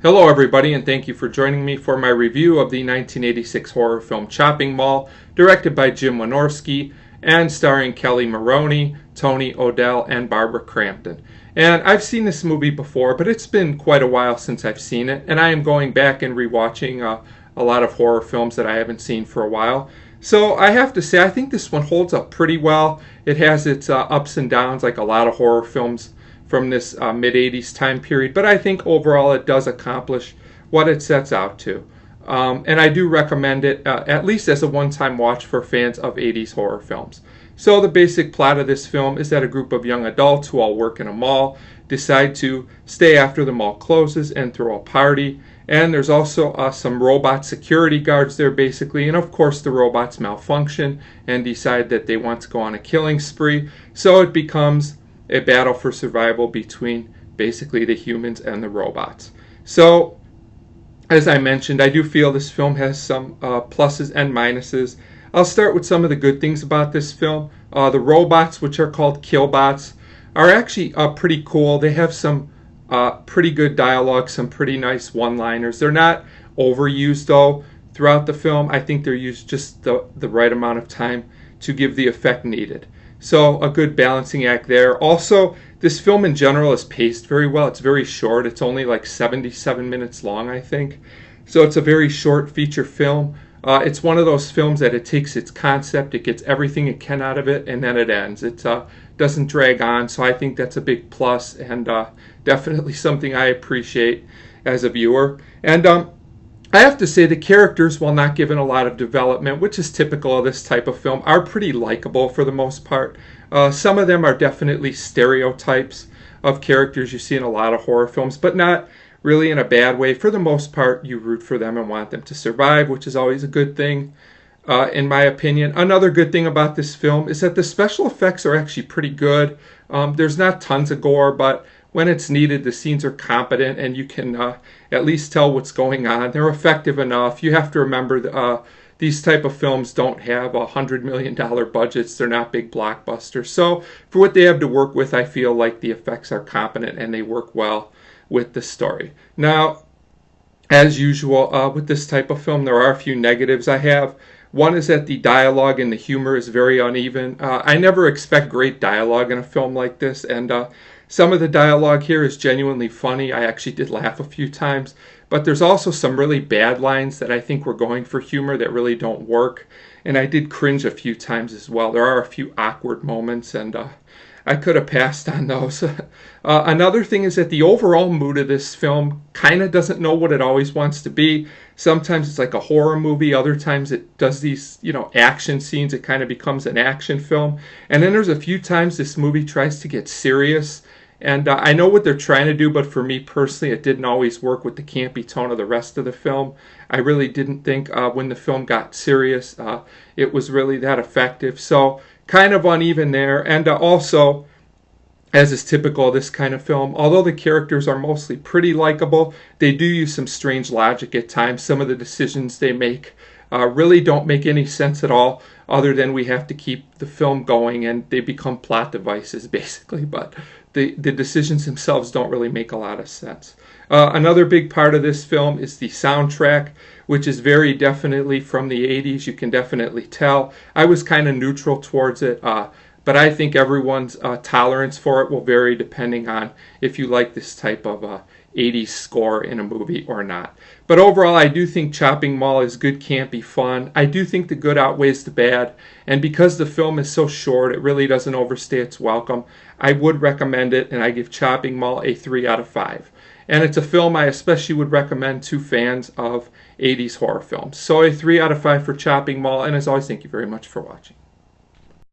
Hello everybody, and thank you for joining me for my review of the 1986 horror film Chopping Mall, directed by Jim Wynorski and starring Kelli Maroney, Tony O'Dell, and Barbara Crampton. And I've seen this movie before, but it's been quite a while since I've seen it, and I am going back and rewatching a lot of horror films that I haven't seen for a while. So I have to say, I think this one holds up pretty well. It has its ups and downs like a lot of horror films from this mid-80s time period, but I think overall it does accomplish what it sets out to. And I do recommend it, at least as a one-time watch for fans of 80s horror films. So the basic plot of this film is that a group of young adults who all work in a mall decide to stay after the mall closes and throw a party. And there's also some robot security guards there basically, and of course the robots malfunction and decide that they want to go on a killing spree. So it becomes a battle for survival between basically the humans and the robots. So, as I mentioned, I do feel this film has some pluses and minuses. I'll start with some of the good things about this film. The robots, which are called killbots, are actually pretty cool. They have some pretty good dialogue, some pretty nice one-liners. They're not overused though throughout the film. I think they're used just the right amount of time to give the effect needed. So a good balancing act there. Also, this film in general is paced very well. It's very short. It's only like 77 minutes long, I think. So it's a very short feature film. It's one of those films that it takes its concept, it gets everything it can out of it, and then it ends. It doesn't drag on, so I think that's a big plus and definitely something I appreciate as a viewer. And I have to say the characters, while not given a lot of development, which is typical of this type of film, are pretty likable for the most part. Some of them are definitely stereotypes of characters you see in a lot of horror films, but not really in a bad way. For the most part, you root for them and want them to survive, which is always a good thing, in my opinion. Another good thing about this film is that the special effects are actually pretty good. There's not tons of gore, but when it's needed, the scenes are competent and you can at least tell what's going on. They're effective enough. You have to remember these type of films don't have $100 million budgets. They're not big blockbusters. So for what they have to work with, I feel like the effects are competent and they work well with the story. Now, as usual, with this type of film, there are a few negatives I have. One is that the dialogue and the humor is very uneven. I never expect great dialogue in a film like this, and some of the dialogue here is genuinely funny. I actually did laugh a few times, but there's also some really bad lines that I think were going for humor that really don't work, and I did cringe a few times as well. There are a few awkward moments, and I could have passed on those. Another thing is that the overall mood of this film kind of doesn't know what it always wants to be. Sometimes it's like a horror movie. Other times it does these, action scenes. It kind of becomes an action film. And then there's a few times this movie tries to get serious. And I know what they're trying to do, but for me personally, it didn't always work with the campy tone of the rest of the film. I really didn't think when the film got serious, it was really that effective. So kind of uneven there. And also, as is typical of this kind of film, although the characters are mostly pretty likable, they do use some strange logic at times. Some of the decisions they make really don't make any sense at all, other than we have to keep the film going, and they become plot devices basically. But the decisions themselves don't really make a lot of sense. Another big part of this film is the soundtrack, which is very definitely from the 80s. You can definitely tell. I was kind of neutral towards it, but I think everyone's tolerance for it will vary depending on if you like this type of 80s score in a movie or not. But overall, I do think Chopping Mall is good, campy fun. I do think the good outweighs the bad, and because the film is so short, it really doesn't overstay its welcome. I would recommend it, and I give Chopping Mall a 3 out of 5. And it's a film I especially would recommend to fans of 80s horror films. So a 3 out of 5 for Chopping Mall, and as always, thank you very much for watching.